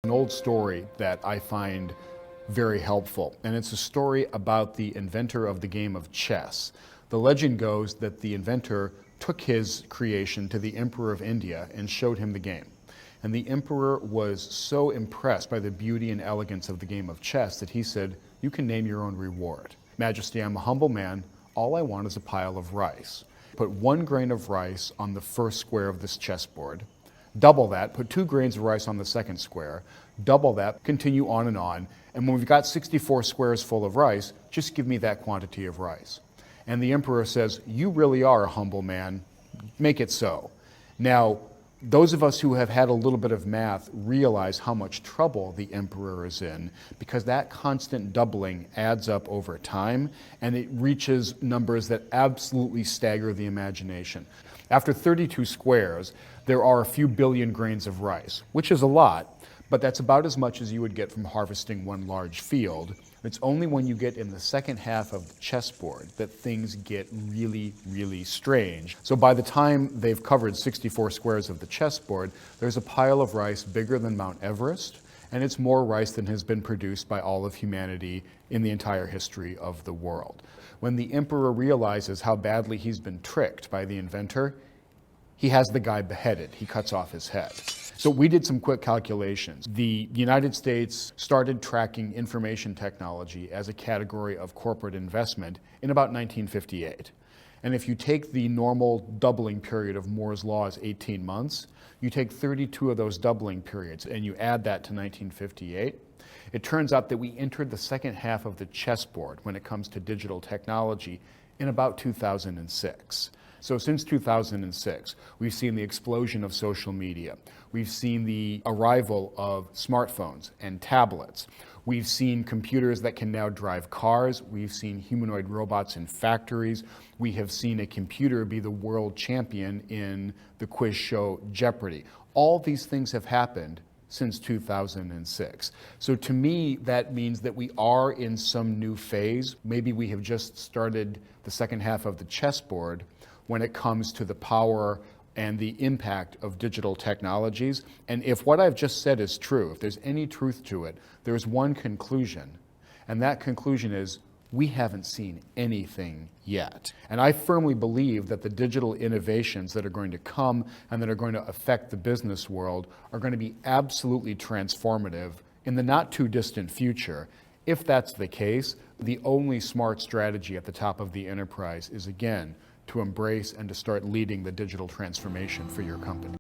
An old story that I find very helpful, and it's a story about the inventor of the game of chess. The legend goes that the inventor took his creation to the Emperor of India and showed him the game. And the emperor was so impressed by the beauty and elegance of the game of chess that he said, "You can name your own reward. Majesty, I'm a humble man. All I want is a pile of rice. Put 1 grain of rice on the first square of this chessboard. Double that, put 2 grains of rice on the second square, double that, continue on. And when we've got 64 squares full of rice, just give me that quantity of rice." And the emperor says, "You really are a humble man. Make it so." Now, those of us who have had a little bit of math realize how much trouble the emperor is in, because that constant doubling adds up over time and it reaches numbers that absolutely stagger the imagination. After 32 squares, there are a few billion grains of rice, which is a lot, but that's about as much as you would get from harvesting 1 large field. It's only when you get in the second half of the chessboard that things get really, really strange. So by the time they've covered 64 squares of the chessboard, there's a pile of rice bigger than Mount Everest, and it's more rice than has been produced by all of humanity in the entire history of the world. When the emperor realizes how badly he's been tricked by the inventor, he has the guy beheaded. He cuts off his head. So we did some quick calculations. The United States started tracking information technology as a category of corporate investment in about 1958. And if you take the normal doubling period of Moore's law as 18 months, you take 32 of those doubling periods and you add that to 1958, it turns out that we entered the second half of the chessboard when it comes to digital technology in about 2006. So since 2006, we've seen the explosion of social media. We've seen the arrival of smartphones and tablets. We've seen computers that can now drive cars. We've seen humanoid robots in factories. We have seen a computer be the world champion in the quiz show Jeopardy. All these things have happened since 2006. So to me, that means that we are in some new phase. Maybe we have just started the second half of the chessboard when it comes to the power and the impact of digital technologies. And if what I've just said is true, if there's any truth to it, there's one conclusion, and that conclusion is we haven't seen anything yet. And I firmly believe that the digital innovations that are going to come and that are going to affect the business world are going to be absolutely transformative in the not too distant future. If that's the case, the only smart strategy at the top of the enterprise is, again, to embrace and to start leading the digital transformation for your company.